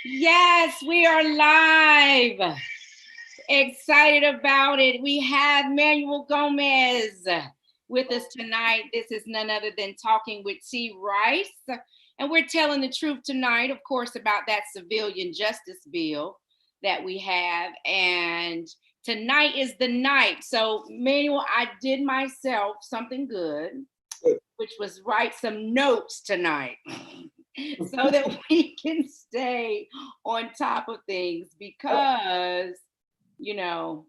Yes, we are live. Excited about it. We have Manuel Gomez with us tonight. This is none other than Talking with T. Rice. And we're telling the truth tonight, of course, about that civilian justice bill that we have. And tonight is the night. So, Manuel, I did myself something good, which was write some notes tonight so that we can stay on top of things because, you know,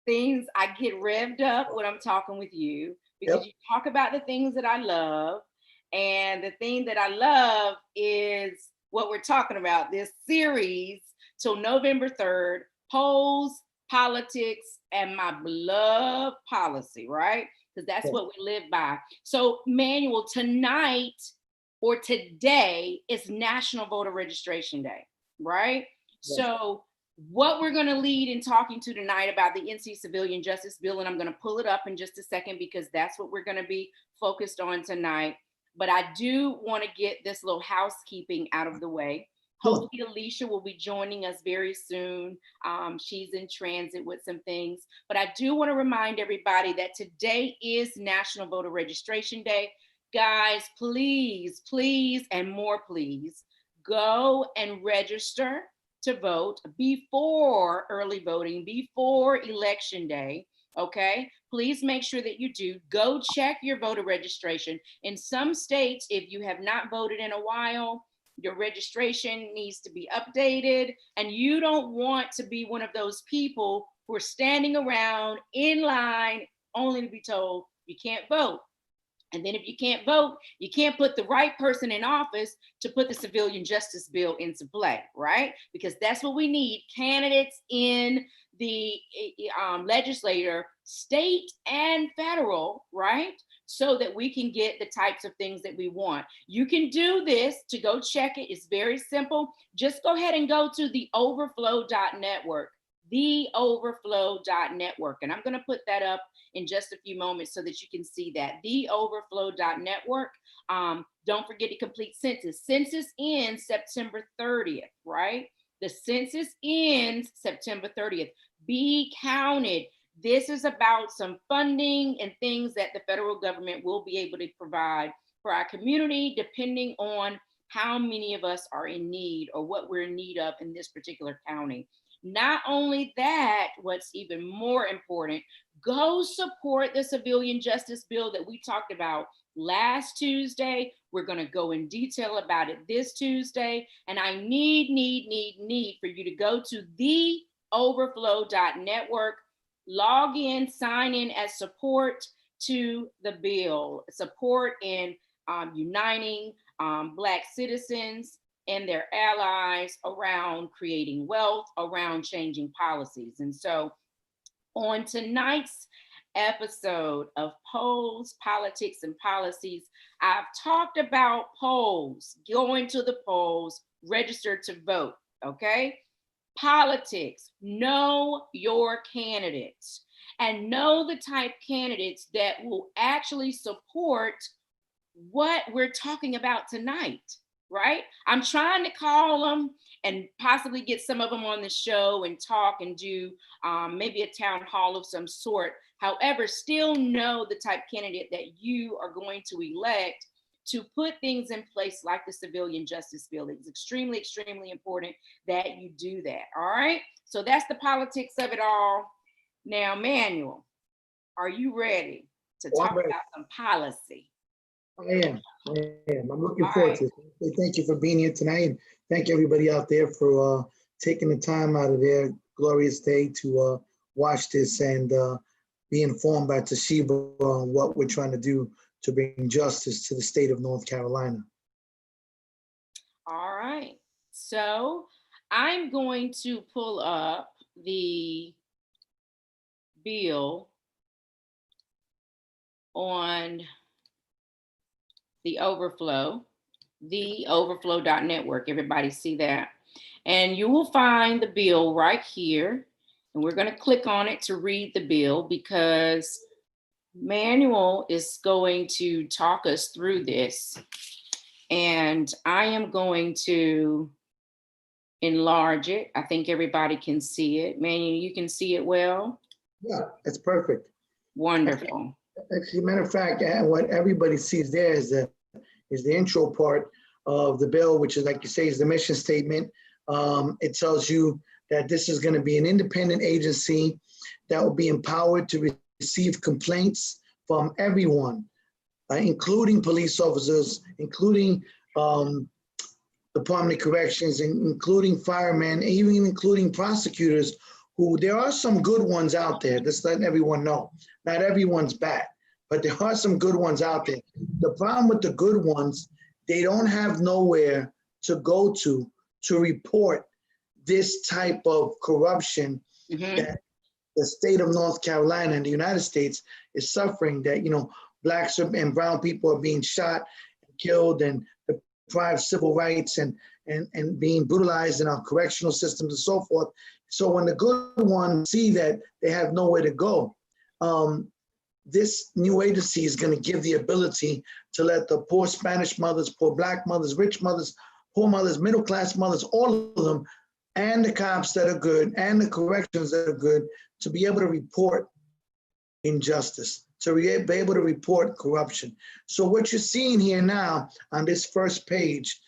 things I get revved up when I'm talking with you because Yep. you talk about the things that I love. And the thing that I love is what we're talking about this series till November 3rd, polls, politics, and my beloved policy, right? Because that's Yes. what we live by. So, Manuel, tonight or today is National Voter Registration Day, right? Yes. So, what we're going to lead in talking to tonight about the NC Civilian Justice Bill, and I'm going to pull it up in just a second because that's what we're going to be focused on tonight. But I do want to get this little housekeeping out of the way. Sure. Hopefully, Alicia will be joining us very soon. She's in transit with some things. But I do want to remind everybody that today is National Voter Registration Day. Guys, please, please, and more please, go and register to vote before early voting, before election day. Okay, please make sure that you do. Go check your voter registration. In some states, if you have not voted in a while, your registration needs to be updated, and you don't want to be one of those people who are standing around in line only to be told you can't vote. And then if you can't vote, you can't put the right person in office to put the civilian justice bill into play, right? Because that's what we need, candidates in the legislature, state and federal, right? So that we can get the types of things that we want. You can do this to go check it. It's very simple. Just go ahead and go to the overflow.network, theoverflow.network. And I'm going to put that up in just a few moments so that you can see that. Theoverflow.network. Don't forget to complete census. Census ends September 30th, right? The census ends September 30th. Be counted. This is about some funding and things that the federal government will be able to provide for our community, depending on how many of us are in need or what we're in need of in this particular county. Not only that, what's even more important, go support the civilian justice bill that we talked about last Tuesday. We're going to go in detail about it this Tuesday. And I need for you to go to theoverflow.network, log in, sign in as support to the bill, support in uniting Black citizens and their allies around creating wealth, around changing policies. And so on tonight's episode of Polls, Politics, and Policies, I've talked about polls, going to the polls, register to vote, okay? Politics, know your candidates and know the type candidates that will actually support what we're talking about tonight, right? I'm trying to call them and possibly get some of them on the show and talk and do maybe a town hall of some sort. However, still know the type candidate that you are going to elect to put things in place like the civilian justice bill. It's extremely, extremely important that you do that. All right. So that's the politics of it all. Now, Manuel, are you ready to Oh, talk I'm ready. about some policy? I am. I am. I'm looking All forward to right. it. Thank you for being here tonight, and thank everybody out there for taking the time out of their glorious day to watch this and be informed by Toshiba on what we're trying to do to bring justice to the state of North Carolina. All right. So I'm going to pull up the bill on the overflow, theoverflow.network. Everybody see that? And you will find the bill right here. And we're going to click on it to read the bill because Manuel is going to talk us through this. And I am going to enlarge it. I think everybody can see it. Manuel, you can see it well? Yeah, it's perfect. Wonderful. Actually, matter of fact, what everybody sees there is the intro part of the bill, which is, like you say, is the mission statement. It tells you that this is going to be an independent agency that will be empowered to receive complaints from everyone, including police officers, including Department of Corrections, including firemen, even including prosecutors, who there are some good ones out there. Just letting everyone know. Not everyone's bad, but there are some good ones out there. The problem with the good ones, they don't have nowhere to go to report this type of corruption that the state of North Carolina and the United States is suffering, that, blacks and brown people are being shot and killed and deprived civil rights and being brutalized in our correctional systems and so forth. So when the good ones see that they have nowhere to go, this new agency is going to give the ability to let the poor Spanish mothers, poor black mothers, rich mothers, poor mothers, middle-class mothers, all of them, and the cops that are good, and the corrections that are good, to be able to report injustice, to be able to report corruption. So what you're seeing here now on this first page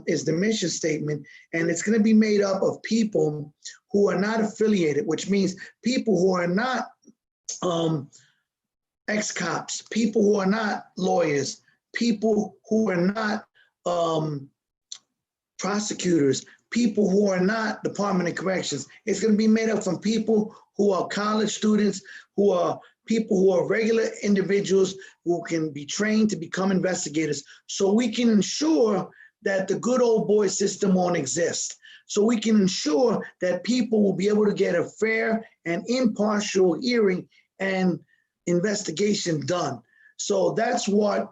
is the mission statement, and it's going to be made up of people who are not affiliated, which means people who are not ex-cops, people who are not lawyers, people who are not prosecutors, people who are not Department of Corrections. It's going to be made up from people who are college students, who are people who are regular individuals who can be trained to become investigators, so we can ensure that the good old boy system won't exist. So we can ensure that people will be able to get a fair and impartial hearing and investigation done. So that's what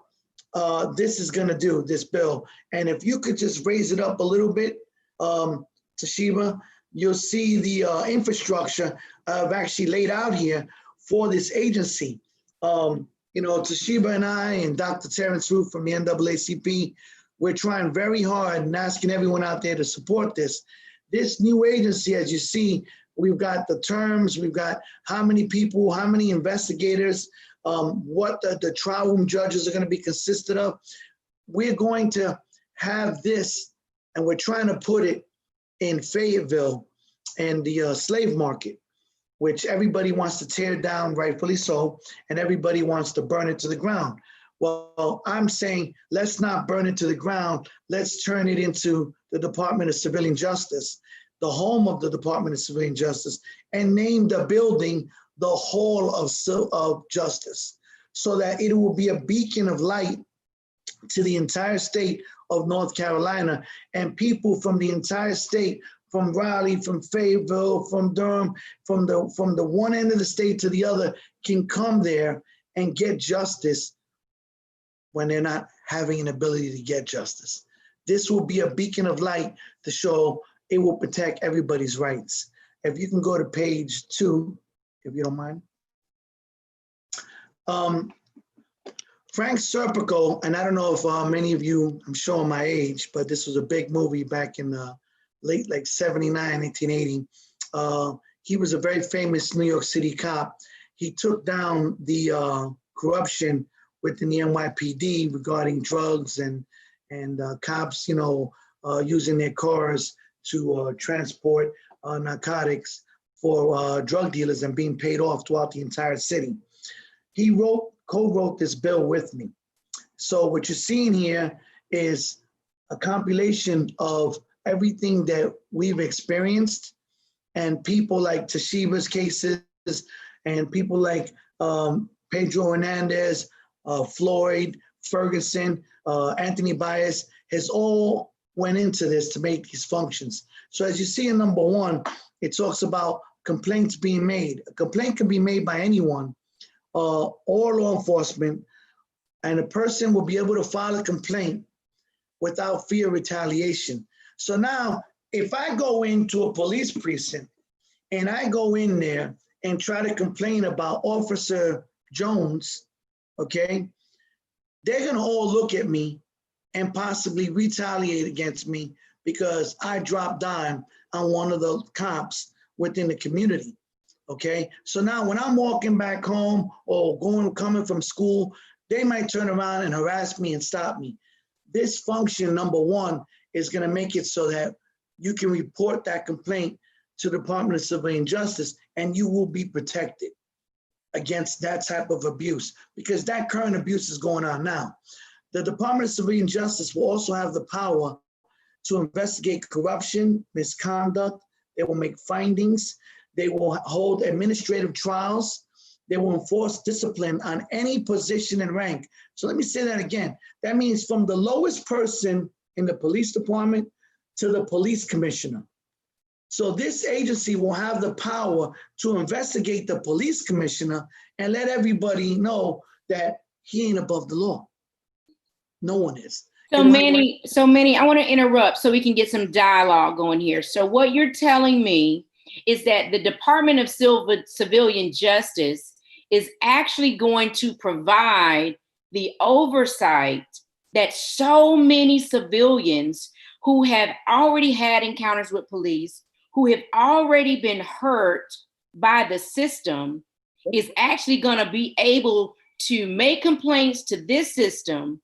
this is going to do, this bill. And if you could just raise it up a little bit, Toshiba, you'll see the infrastructure I've actually laid out here for this agency. Toshiba and I and Dr. Terrence Root from the NAACP, we're trying very hard and asking everyone out there to support this. This new agency, as you see, we've got the terms, we've got how many people, how many investigators, what the trial room judges are going to be consisted of. We're going to have this, and we're trying to put it in Fayetteville and the slave market, which everybody wants to tear down, rightfully so, and everybody wants to burn it to the ground. Well, I'm saying, let's not burn it to the ground. Let's turn it into the Department of Civilian Justice, the home of the Department of Civilian Justice, and name the building the Hall of Justice, so that it will be a beacon of light to the entire state of North Carolina, and people from the entire state, from Raleigh, from Fayetteville, from Durham, from the one end of the state to the other, can come there and get justice when they're not having an ability to get justice. This will be a beacon of light to show it will protect everybody's rights. If you can go to page 2, if you don't mind. Frank Serpico, and I don't know if many of you, I'm showing my age, but this was a big movie back in the late, like 79, 1980. He was a very famous New York City cop. He took down the corruption within the NYPD regarding drugs and cops, using their cars to transport narcotics for drug dealers and being paid off throughout the entire city. He co-wrote this bill with me. So what you're seeing here is a compilation of everything that we've experienced, and people like Toshiba's cases, and people like Pedro Hernandez, Floyd, Ferguson, Anthony Baez, has all went into this to make these functions. So as you see in number 1, it talks about complaints being made. A complaint can be made by anyone or law enforcement, and a person will be able to file a complaint without fear of retaliation. So now, if I go into a police precinct and I go in there and try to complain about Officer Jones, okay, they're gonna all look at me and possibly retaliate against me because I dropped dime on one of the cops within the community. Okay, so now when I'm walking back home or coming from school, they might turn around and harass me and stop me. This function, number one, is going to make it so that you can report that complaint to the Department of Civilian Justice and you will be protected against that type of abuse, because that current abuse is going on now. The Department of Civilian Justice will also have the power to investigate corruption, misconduct. They will make findings. They will hold administrative trials. They will enforce discipline on any position and rank. So let me say that again. That means from the lowest person in the police department to the police commissioner. So this agency will have the power to investigate the police commissioner and let everybody know that he ain't above the law. No one is. So Manny, I want to interrupt so we can get some dialogue going here. So what you're telling me is that the Department of Civilian Justice is actually going to provide the oversight that so many civilians who have already had encounters with police, who have already been hurt by the system, is actually going to be able to make complaints to this system,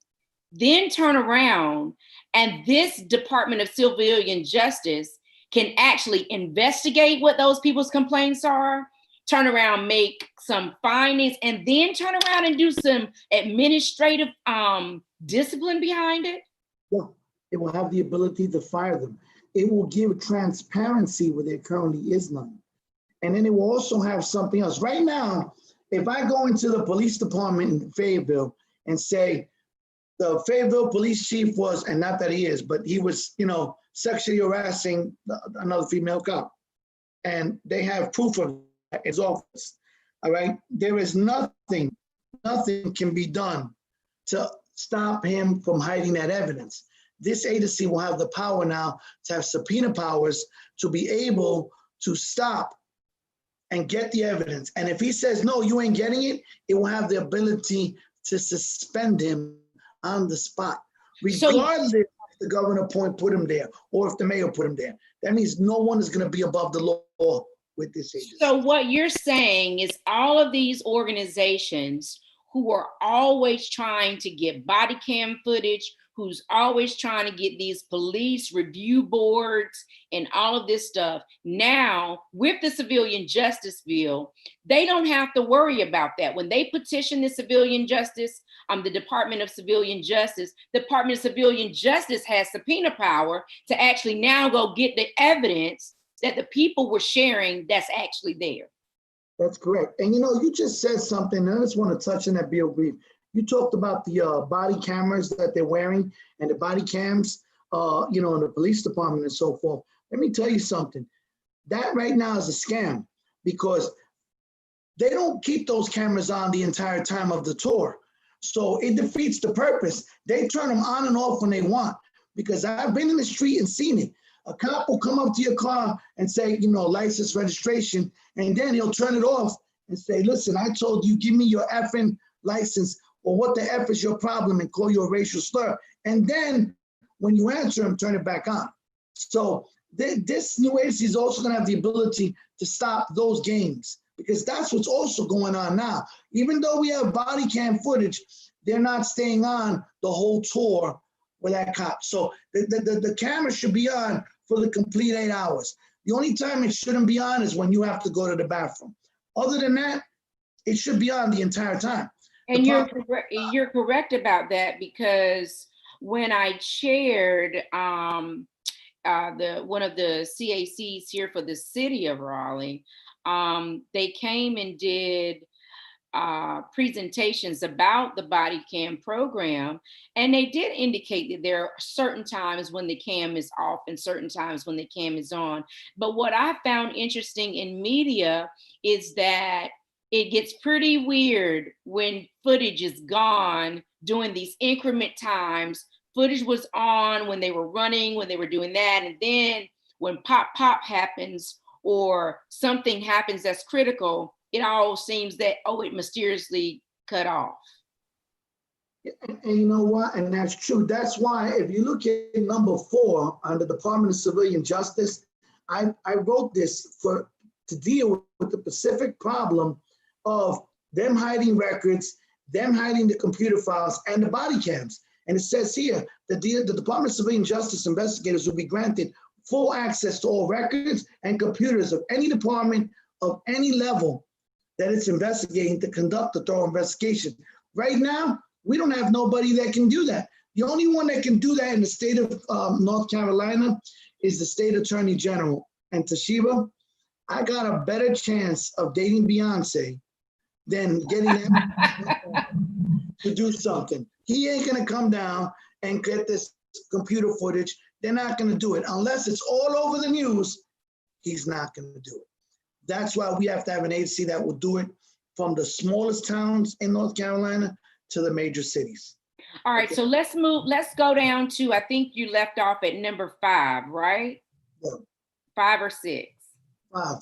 then turn around, and this Department of Civilian Justice can actually investigate what those people's complaints are, turn around, make some findings, and then turn around and do some administrative discipline behind it? Yeah, it will have the ability to fire them. It will give transparency where there currently is none. And then it will also have something else. Right now, if I go into the police department in Fayetteville and say, the Fayetteville police chief was, and not that he is, but he was, sexually harassing another female cop, and they have proof of that in his office, all right? There is nothing can be done to stop him from hiding that evidence. This agency will have the power now to have subpoena powers to be able to stop and get the evidence. And if he says, no, you ain't getting it, it will have the ability to suspend him on the spot, regardless if the governor put him there or if the mayor put him there. That means no one is going to be above the law with this agency. So what you're saying is all of these organizations who are always trying to get body cam footage, who's always trying to get these police review boards and all of this stuff, now with the civilian justice bill, they don't have to worry about that. When they petition the civilian justice, the Department of Civilian Justice, the Department of Civilian Justice has subpoena power to actually now go get the evidence that the people were sharing that's actually there. That's correct. And you just said something, and I just want to touch on that real brief. You talked about the body cameras that they're wearing and the body cams, in the police department and so forth. Let me tell you something. That right now is a scam, because they don't keep those cameras on the entire time of the tour. So it defeats the purpose. They turn them on and off when they want, because I've been in the street and seen it. A cop will come up to your car and say, license, registration, and then he'll turn it off and say, listen, I told you, give me your effing license, or what the F is your problem, and call you a racial slur. And then when you answer him, turn it back on. So this new agency is also going to have the ability to stop those games, because that's what's also going on now. Even though we have body cam footage, they're not staying on the whole tour with that cop. So the camera should be on for the complete 8 hours. The only time it shouldn't be on is when you have to go to the bathroom. Other than that, it should be on the entire time. And you're correct about that, because when I chaired one of the CACs here for the city of Raleigh, they came and did presentations about the body cam program, and they did indicate that there are certain times when the cam is off and certain times when the cam is on. But what I found interesting in media is that it gets pretty weird when footage is gone during these increment times. Footage was on when they were running, when they were doing that, and then when pop happens or something happens that's critical, it all seems that, it mysteriously cut off. And you know what? And that's true. That's why if you look at number 4 under Department of Civilian Justice, I wrote this to deal with the specific problem of them hiding records, them hiding the computer files and the body cams. And it says here that the Department of Civilian Justice investigators will be granted full access to all records and computers of any department of any level that it's investigating to conduct a thorough investigation. Right now, we don't have nobody that can do that. The only one that can do that in the state of North Carolina is the state attorney general. And Toshiba, I got a better chance of dating Beyonce than getting him to do something. He ain't gonna come down and get this computer footage. They're not gonna do it unless it's all over the news. He's not gonna do it. That's why we have to have an agency that will do it from the smallest towns in North Carolina to the major cities. All right, so let's go down to, I think you left off at number 5, right? Yeah. 5 or 6. 5.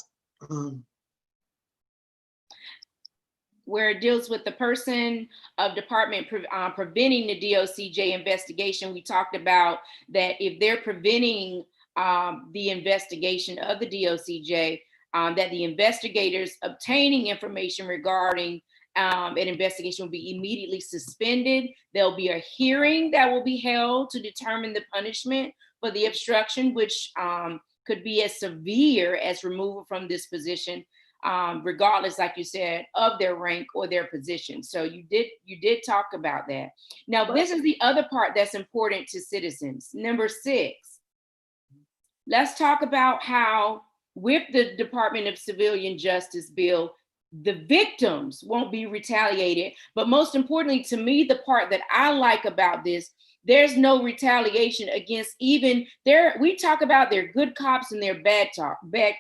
Where it deals with the person of department preventing the DOCJ investigation. We talked about that if they're preventing the investigation of the DOCJ, that the investigators obtaining information regarding an investigation will be immediately suspended. There'll be a hearing that will be held to determine the punishment for the obstruction, which could be as severe as removal from this position, regardless, like you said, of their rank or their position. So you did talk about that. Now, this is the other part that's important to citizens. Number 6, let's talk about how with the Department of Civilian Justice bill, the victims won't be retaliated. But most importantly, to me, the part that I like about this, there's no retaliation against even we talk about their good cops and their bad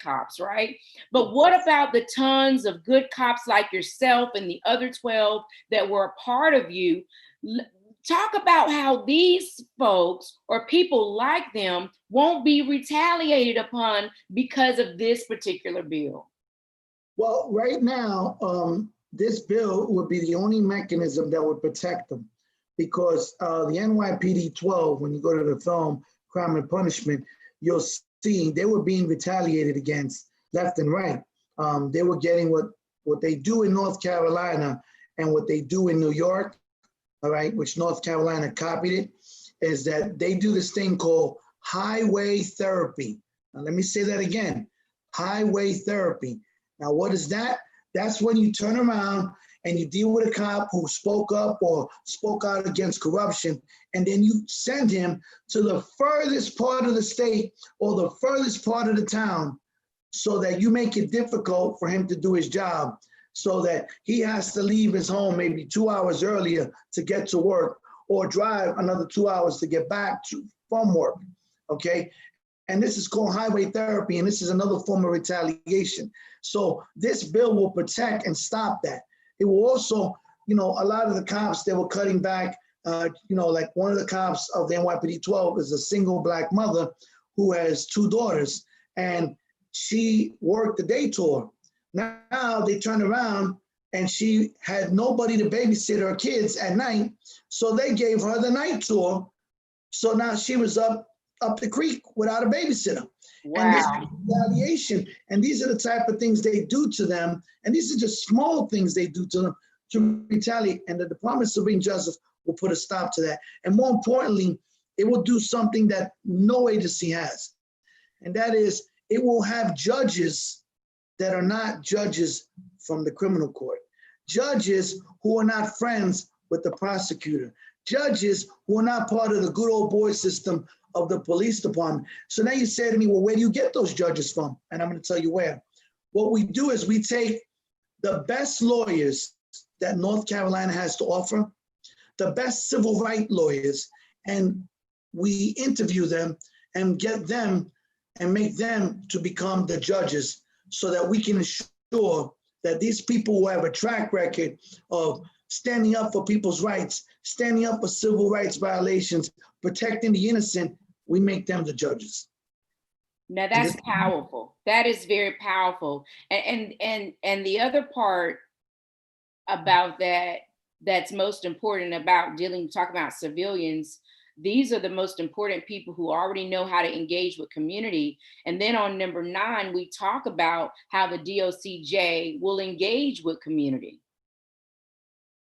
cops, right? But what about the tons of good cops like yourself and the other 12 that were a part of you? Talk about how these folks or people like them won't be retaliated upon because of this particular bill. Well, right now, this bill would be the only mechanism that would protect them, because the NYPD 12, when you go to the film Crime and Punishment, you'll see they were being retaliated against left and right. They were getting what they do in North Carolina and what they do in New York, all right, which North Carolina copied it, is that they do this thing called highway therapy. Now, let me say that again, highway therapy. Now, what is that? That's when you turn around and you deal with a cop who spoke up or spoke out against corruption, and then you send him to the furthest part of the state or the furthest part of the town so that you make it difficult for him to do his job, so that he has to leave his home maybe 2 hours earlier to get to work or drive another 2 hours to get back from work, okay? And this is called highway therapy, and this is another form of retaliation. So this bill will protect and stop that. It will also, a lot of the cops that were cutting back, like one of the cops of the NYPD 12 is a single Black mother who has 2 daughters, and she worked the day tour. Now they turned around and she had nobody to babysit her kids at night, so they gave her the night tour. So now she was up the creek without a babysitter. Wow. And this is retaliation. And these are the type of things they do to them. And these are just small things they do to them to retaliate. And the Department of Civilian Justice will put a stop to that. And more importantly, it will do something that no agency has. And that is, it will have judges that are not judges from the criminal court. Judges who are not friends with the prosecutor. Judges who are not part of the good old boy system of the police department. So now you say to me, well, where do you get those judges from? And I'm going to tell you where. What we do is we take the best lawyers that North Carolina has to offer, the best civil rights lawyers, and we interview them and get them and make them to become the judges so that we can ensure that these people who have a track record of standing up for people's rights, standing up for civil rights violations, protecting the innocent, we make them the judges. Now that's powerful. That is very powerful. And the other part about that that's most important about talk about civilians, these are the most important people who already know how to engage with community. And then on number 9, we talk about how the DOCJ will engage with community.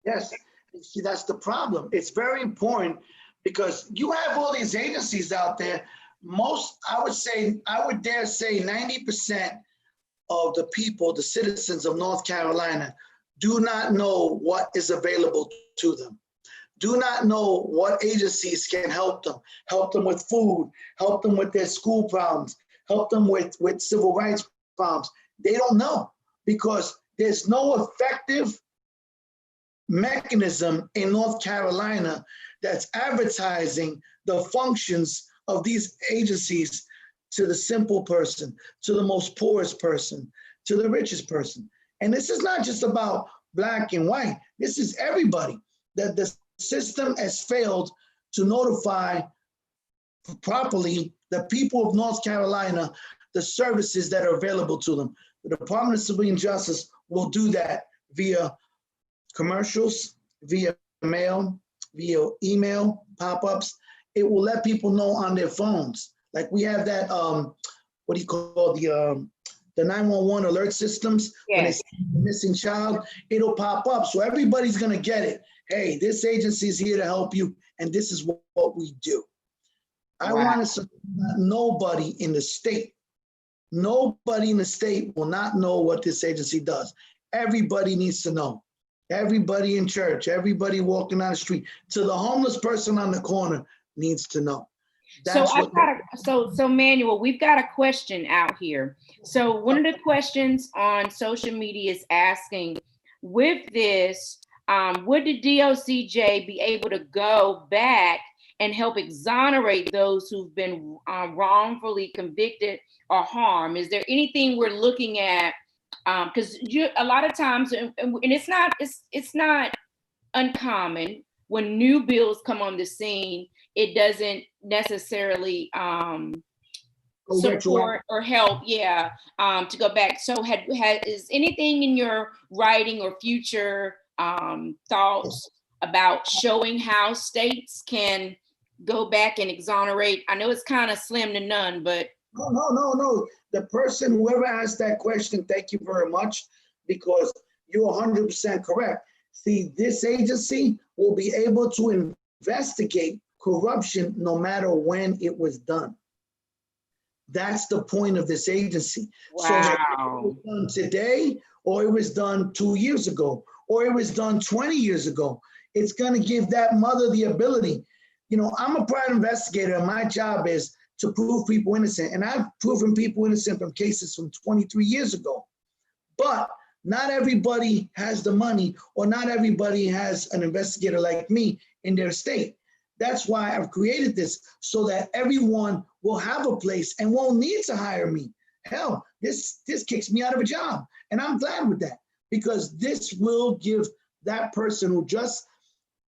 Yes, see, that's the problem. It's very important because you have all these agencies out there. Most, I would dare say 90% of the people, the citizens of North Carolina, do not know what is available to them. Do not know what agencies can help them with food, help them with their school problems, help them with civil rights problems. They don't know because there's no effective mechanism in North Carolina that's advertising the functions of these agencies to the simple person, to the most poorest person, to the richest person. And this is not just about black and white. This is everybody. That the system has failed to notify properly the people of North Carolina the services that are available to them. The Department of Civilian Justice will do that via commercials, via mail, via email, pop-ups. It will let people know on their phones. Like we have that, what do you call the 911 alert systems? Yes. When they see a missing child, it'll pop up. So everybody's gonna get it. Hey, this agency is here to help you, and this is what we do. Wow. I want to say nobody in the state will not know what this agency does. Everybody needs to know. Everybody in church, everybody walking down the street, to the homeless person on the corner needs to know. That's so Manuel, we've got a question out here. So one of the questions on social media is asking, with this, would the DOCJ be able to go back and help exonerate those who've been wrongfully convicted or harmed? Is there anything we're looking at? Because a lot of times, and it's not uncommon when new bills come on the scene, it doesn't necessarily support or help, to go back. So is anything in your writing or future thoughts about showing how states can go back and exonerate? I know it's kind of slim to none, but. No. The person, whoever asked that question, thank you very much, because you're 100% correct. See, this agency will be able to investigate corruption no matter when it was done. That's the point of this agency. Wow. So it was done today, or it was done 2 years ago, or it was done 20 years ago. It's going to give that mother the ability. You know, I'm a private investigator, and my job is to prove people innocent. And I've proven people innocent from cases from 23 years ago. But not everybody has the money, or not everybody has an investigator like me in their state. That's why I've created this, so that everyone will have a place and won't need to hire me. Hell, this kicks me out of a job. And I'm glad with that, because this will give that person who just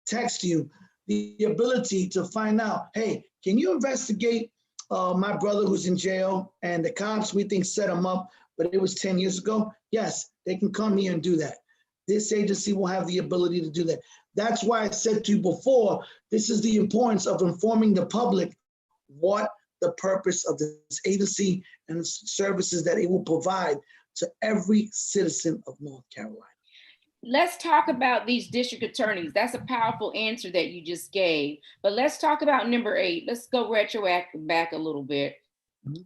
texted you the ability to find out, hey, can you investigate my brother who's in jail, and the cops, we think, set him up, but it was 10 years ago? Yes, they can come here and do that. This agency will have the ability to do that. That's why I said to you before, this is the importance of informing the public what the purpose of this agency and the services that it will provide to every citizen of North Carolina. Let's talk about these district attorneys. That's a powerful answer that you just gave. But let's talk about number 8. Let's go retroactive back a little bit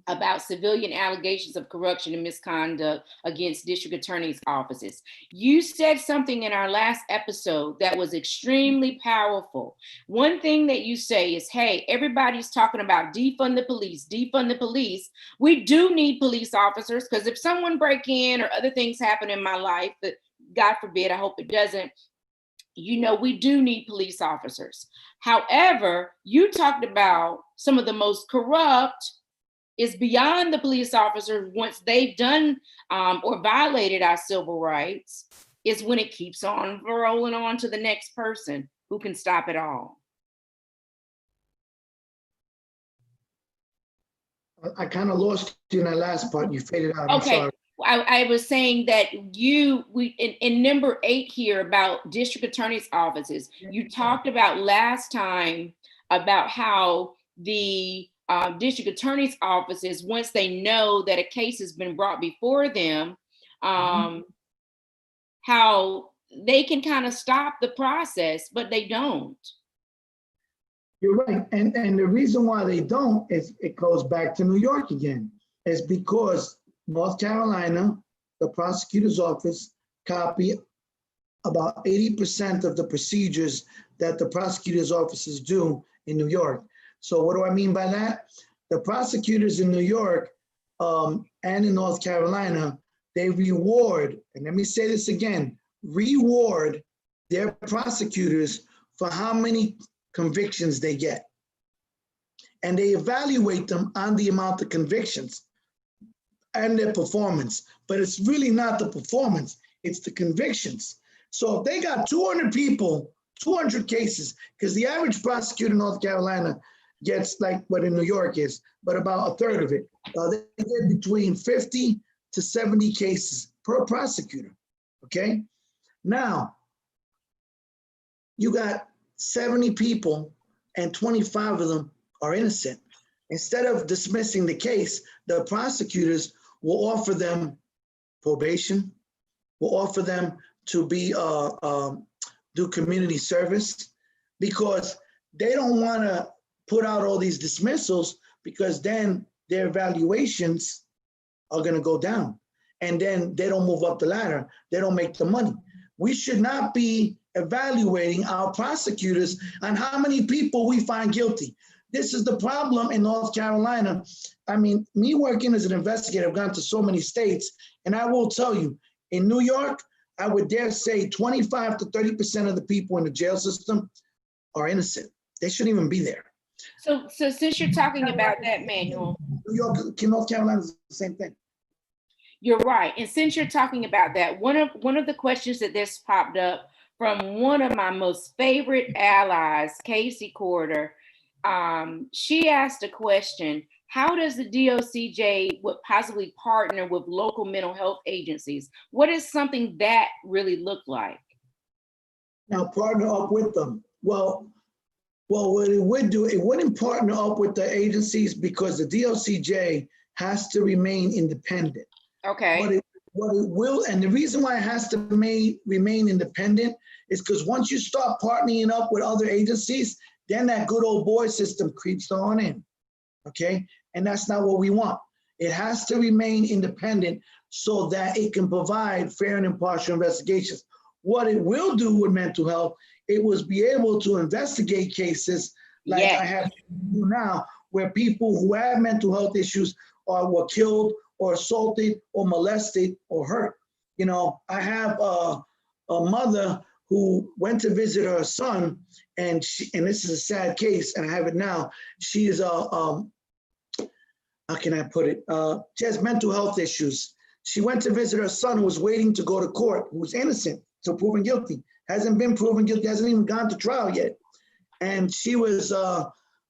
about civilian allegations of corruption and misconduct against district attorneys' offices. You said something in our last episode that was extremely powerful. One thing that you say is, hey, everybody's talking about defund the police, defund the police. We do need police officers, because if someone break in or other things happen in my life that, God forbid, I hope it doesn't, we do need police officers. However, you talked about some of the most corrupt is beyond the police officers once they've done or violated our civil rights, is when it keeps on rolling on to the next person who can stop it all. I kind of lost you in that last part. You faded out. Okay. I was saying that in number 8 here about district attorney's offices, you talked about last time about how the district attorney's offices, once they know that a case has been brought before them, how they can kind of stop the process, but they don't. You're right. And the reason why they don't is it goes back to New York again. It's because North Carolina, the prosecutor's office copy about 80% of the procedures that the prosecutor's offices do in New York. So what do I mean by that? The prosecutors in New York and in North Carolina, they reward, and let me say this again, reward their prosecutors for how many convictions they get. And they evaluate them on the amount of convictions and their performance. But it's really not the performance, it's the convictions. So if they got 200 people, 200 cases, because the average prosecutor in North Carolina gets like what in New York is, but about a third of it. They get between 50 to 70 cases per prosecutor, okay? Now, you got 70 people and 25 of them are innocent. Instead of dismissing the case, the prosecutors will offer them probation, will offer them to be do community service, because they don't want to put out all these dismissals, because then their evaluations are going to go down, and then they don't move up the ladder. They don't make the money. We should not be evaluating our prosecutors on how many people we find guilty. This is the problem in North Carolina. I mean, me working as an investigator, I've gone to so many states, and I will tell you, in New York, I would dare say 25 to 30% of the people in the jail system are innocent. They shouldn't even be there. So since you're talking about that, Manuel, New York, North Carolina is the same thing. You're right. And since you're talking about that, one of the questions that this popped up from one of my most favorite allies, Casey Corder, she asked a question: how does the DOCJ would possibly partner with local mental health agencies? What does something that really look like? Now, partner up with them. Well, what it would do, it wouldn't partner up with the agencies, because the DOCJ has to remain independent. Okay. What it will, and the reason why it has to remain independent is because once you start partnering up with other agencies, then that good old boy system creeps on in, okay? And that's not what we want. It has to remain independent so that it can provide fair and impartial investigations. What it will do with mental health, it was be able to investigate cases like I have to do now, where people who have mental health issues were killed or assaulted or molested or hurt. You know, I have a mother who went to visit her son, and this is a sad case, and I have it now. She is how can I put it? She has mental health issues. She went to visit her son, who was waiting to go to court, who was innocent, so proven guilty. Hasn't been proven guilty, hasn't even gone to trial yet. And she was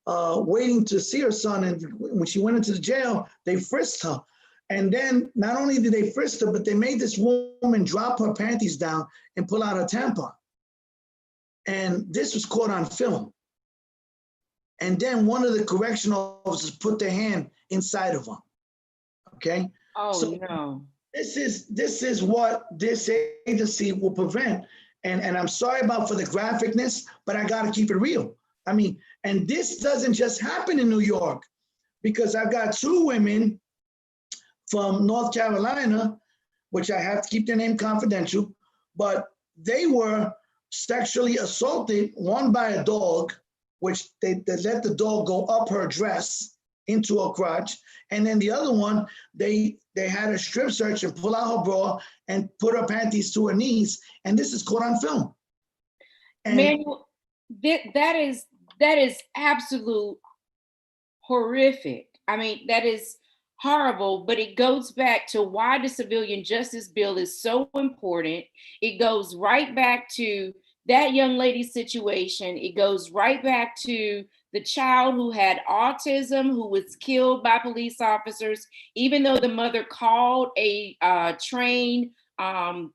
waiting to see her son, and when she went into the jail, they frisked her. And then not only did they frisk her, but they made this woman drop her panties down and pull out her tampon. And this was caught on film. And then one of the correctional officers put their hand inside of her. Okay. Oh, so no. This is what this agency will prevent. And I'm sorry for the graphicness, but I got to keep it real. I mean, and this doesn't just happen in New York, because I've got 2 women from North Carolina, which I have to keep their name confidential, but they were sexually assaulted, one by a dog, which they let the dog go up her dress into her crotch. And then the other one, they had a strip search and pull out her bra and put her panties to her knees. And this is caught on film. And Manuel, that is absolute horrific. I mean, that is horrible, but it goes back to why the Civilian Justice Bill is so important. It goes right back to that young lady's situation. It goes right back to the child who had autism, who was killed by police officers, even though the mother called a trained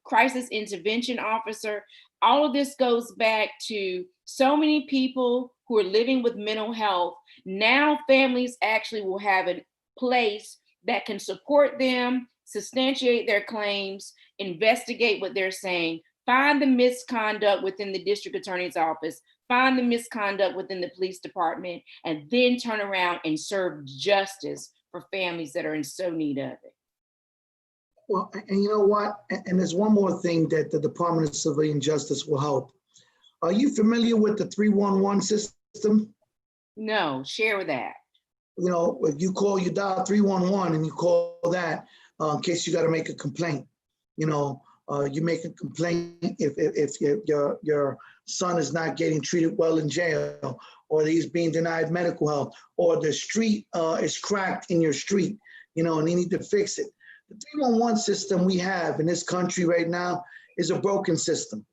crisis intervention officer. All of this goes back to so many people who are living with mental health. Now families actually will have a place that can support them, substantiate their claims, investigate what they're saying, find the misconduct within the district attorney's office, find the misconduct within the police department, and then turn around and serve justice for families that are in so need of it. Well, and you know what? And there's one more thing that the Department of Civilian Justice will help. Are you familiar with the 311 system? No, share that. You know, if you dial 311 and you call that in case you got to make a complaint. You know, you make a complaint if your son is not getting treated well in jail, or he's being denied medical help, or the street is cracked in your street, you know, and you need to fix it. The 311 system we have in this country right now is a broken system,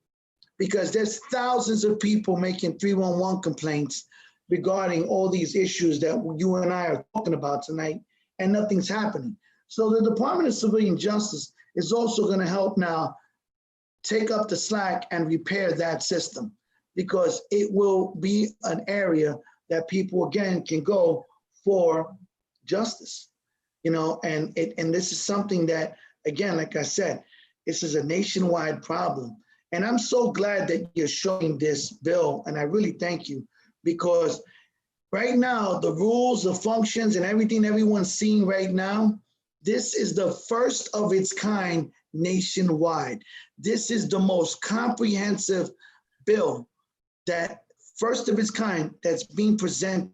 because there's thousands of people making 311 complaints regarding all these issues that you and I are talking about tonight, and nothing's happening. So the Department of Civilian Justice is also going to help now take up the slack and repair that system, because it will be an area that people, again, can go for justice. You know, and this is something that, again, like I said, this is a nationwide problem. And I'm so glad that you're showing this bill, and I really thank you, because right now, the rules, the functions, and everything everyone's seeing right now, this is the first of its kind nationwide. This is the most comprehensive bill, that first of its kind, that's being presented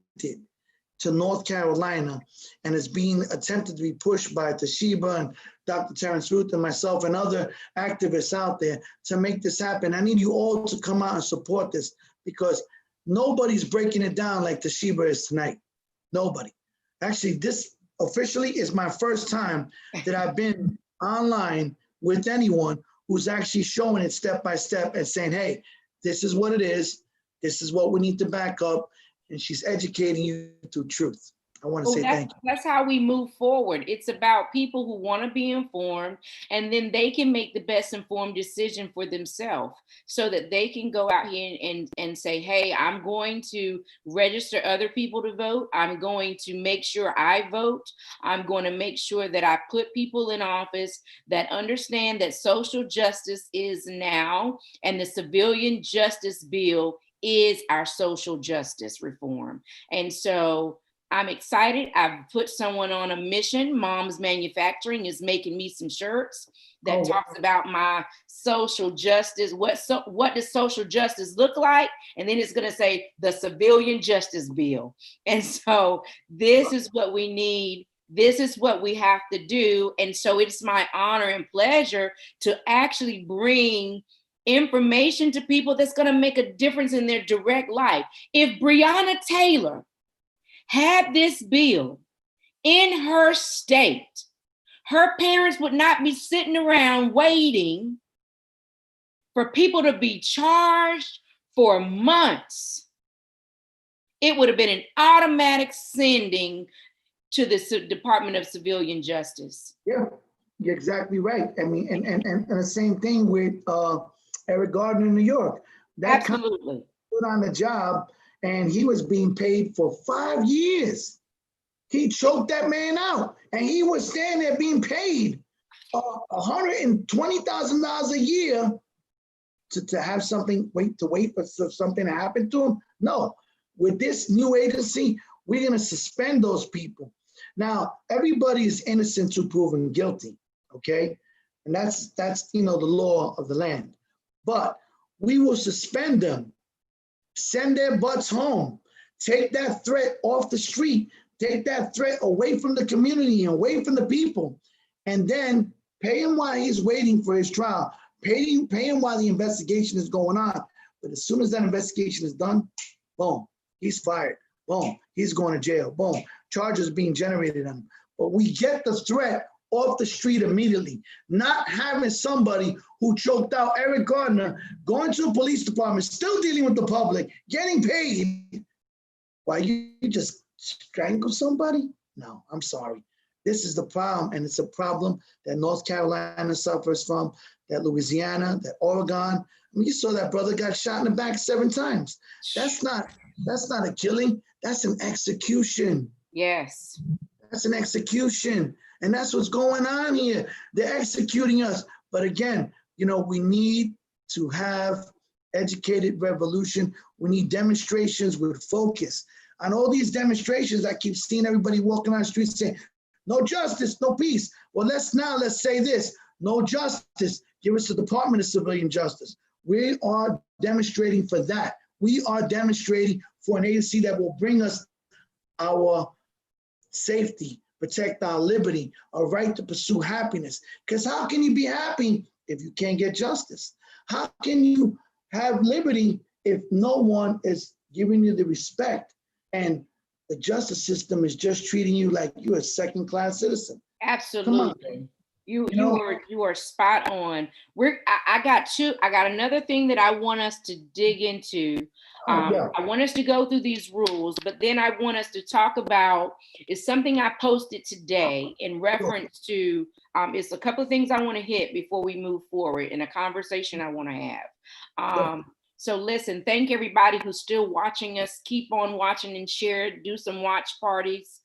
to North Carolina, and is being attempted to be pushed by Toshiba and Dr. Terrence Ruth and myself and other activists out there to make this happen. I need you all to come out and support this, because nobody's breaking it down like Toshiba is tonight. Nobody. Actually, this officially is my first time that I've been online with anyone who's actually showing it step by step and saying, hey, this is what it is. This is what we need to back up. And she's educating you through truth. I want to say thank you. That's how we move forward. It's about people who want to be informed, and then they can make the best informed decision for themselves, so that they can go out here and say, hey, I'm going to register other people to vote. I'm going to make sure I vote. I'm going to make sure that I put people in office that understand that social justice is now, and the civilian justice bill is our social justice reform. And so I'm excited. I've put someone on a mission. Mom's Manufacturing is making me some shirts that talks about my social justice. What does social justice look like? And then it's going to say the civilian justice bill. And so this is what we need. This is what we have to do. And so it's my honor and pleasure to actually bring information to people that's going to make a difference in their direct life. If Breonna Taylor had this bill in her state, her parents would not be sitting around waiting for people to be charged for months. It would have been an automatic sending to the Department of Civilian Justice. Yeah, you're exactly right. I mean, and the same thing with Eric Gardner in New York. That Absolutely. Put on the job, and he was being paid for 5 years. He choked that man out, and he was standing there being paid $120,000 a year to have something, wait for something to happen to him. No, with this new agency, we're going to suspend those people. Now, everybody is innocent to proven guilty, okay? And that's the law of the land. But we will suspend them, send their butts home, take that threat off the street, take that threat away from the community, away from the people, and then pay him while he's waiting for his trial, pay him while the investigation is going on. But as soon as that investigation is done, boom, he's fired. Boom, he's going to jail. Boom, charges being generated on him. But we get the threat off the street immediately, not having somebody who choked out Eric Gardner, going to the police department, still dealing with the public, getting paid, Why you just strangle somebody? No, I'm sorry. This is the problem, and it's a problem that North Carolina suffers from, that Louisiana, that Oregon. I mean, you saw that brother got shot in the back 7 times. That's not a killing. That's an execution. Yes. That's an execution. And that's what's going on here. They're executing us. But again, we need to have educated revolution. We need demonstrations with focus. On all these demonstrations, I keep seeing everybody walking on the streets saying, no justice, no peace. Well, let's say this, no justice. Give us the Department of Civilian Justice. We are demonstrating for that. We are demonstrating for an agency that will bring us our safety, protect our liberty, our right to pursue happiness. Because how can you be happy if you can't get justice? How can you have liberty if no one is giving you the respect and the justice system is just treating you like you're a second-class citizen? Absolutely. You are spot on. I got another thing that I want us to dig into. I want us to go through these rules, but then I want us to talk about is something I posted today in reference to it's a couple of things I want to hit before we move forward in a conversation I want to have. So listen, thank everybody who's still watching us. Keep on watching and share, do some watch parties.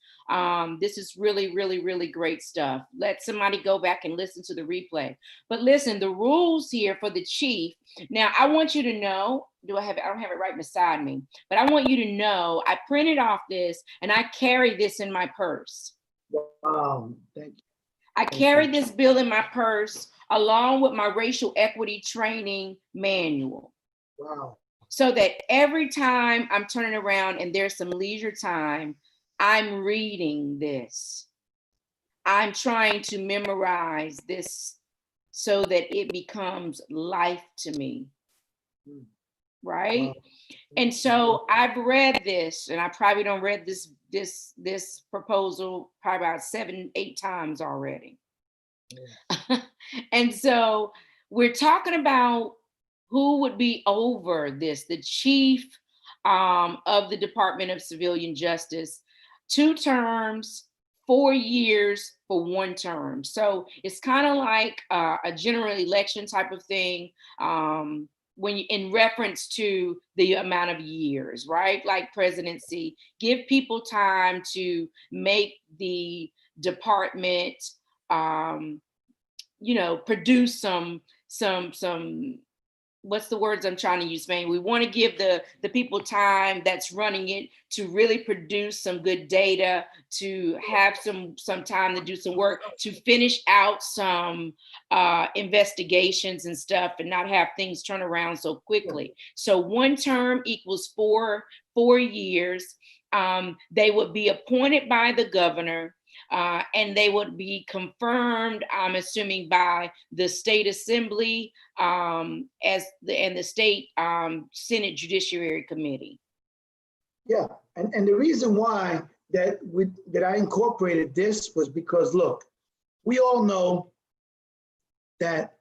This is really, really, really great stuff. Let somebody go back and listen to the replay. But listen, the rules here for the chief. Now, I want you to know, I don't have it right beside me, but I want you to know, I printed off this and I carry this in my purse. Wow, thank you. I carry this bill in my purse along with my racial equity training manual. Wow. So that every time I'm turning around and there's some leisure time, I'm reading this. I'm trying to memorize this so that it becomes life to me. Right? Wow. And so I've read this, and I probably don't read this proposal probably about 7-8 times already. Yeah. And so we're talking about who would be over this, the chief of the Department of Civilian Justice, 2 terms, 4 years for 1 term. So it's kind of like a general election type of thing when you, in reference to the amount of years, right? Like presidency, give people time to make the department, produce some what's the words I'm trying to use, man? We want to give the people time that's running it to really produce some good data, to have some time to do some work, to finish out some investigations and stuff and not have things turn around so quickly. So 1 term equals 4 years. They would be appointed by the governor. And they would be confirmed, I'm assuming, by the state assembly and the state Senate Judiciary Committee. Yeah, and the reason why that I incorporated this was because, look, we all know that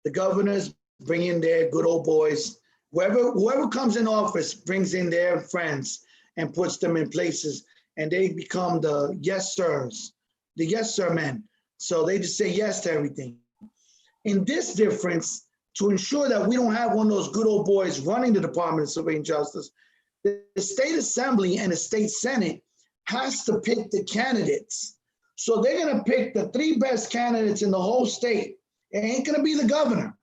the governors bring in their good old boys. Whoever comes in office brings in their friends and puts them in places, and they become the yes sirs, the yes sir men. So they just say yes to everything. In this difference, to ensure that we don't have one of those good old boys running the Department of Civilian Justice, the state assembly and the state senate has to pick the candidates. So they're gonna pick the 3 best candidates in the whole state. It ain't gonna be the governor.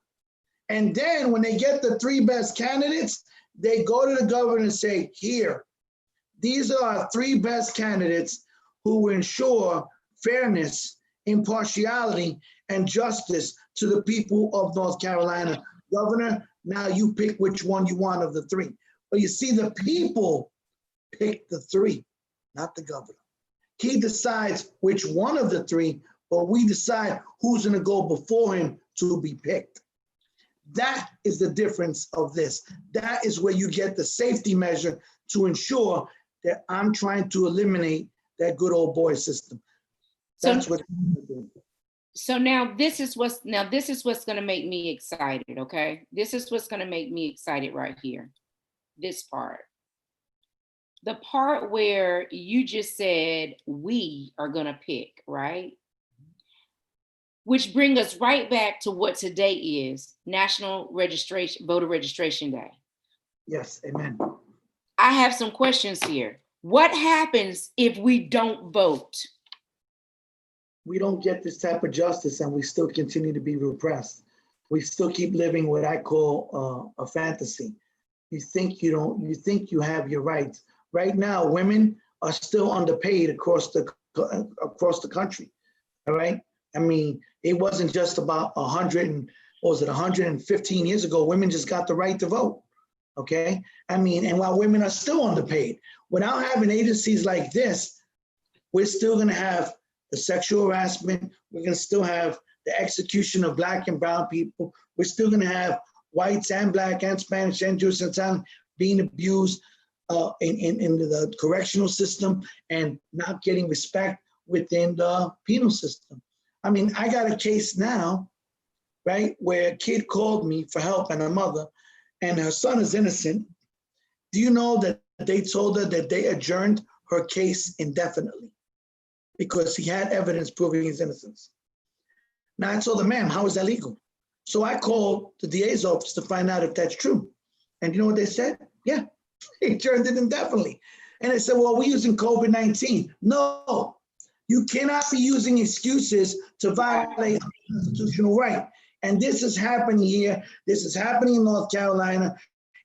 And then when they get the 3 best candidates, they go to the governor and say, here, these are our 3 best candidates who will ensure fairness, impartiality, and justice to the people of North Carolina. Governor, now you pick which one you want of the 3. But you see, the people pick the 3, not the governor. He decides which one of the 3, but we decide who's gonna go before him to be picked. That is the difference of this. That is where you get the safety measure to ensure that I'm trying to eliminate that good old boy system. That's what. So now this is what's going to make me excited. Okay, this is what's going to make me excited right here. This part. the part where you just said we are going to pick, right? Which bring us right back to what today is National Registration Voter Registration Day. Yes, amen. I have some questions here. What happens if we don't vote? We don't get this type of justice and we still continue to be repressed. We still keep living what I call a fantasy. You think you don't, you think you have your rights. Right now, women are still underpaid across the country. All right. I mean, it wasn't just about 100 and what was it 115 years ago, women just got the right to vote. Okay. I mean, and while women are still underpaid, without having agencies like this, we're still going to have the sexual harassment. We're going to still have the execution of Black and brown people. We're still going to have whites and Black and Spanish and Jewish and Italian being abused in the correctional system and not getting respect within the penal system. I mean, I got a case now, right, where a kid called me for help and a mother, and her son is innocent. Do you know that they told her that they adjourned her case indefinitely because he had evidence proving his innocence? Now I told her, ma'am, how is that legal? So I called the DA's office to find out if that's true. And you know what they said? Yeah, they adjourned it indefinitely. And they said, well, we're using COVID-19. No, you cannot be using excuses to violate a constitutional right. And this is happening here. This is happening in North Carolina.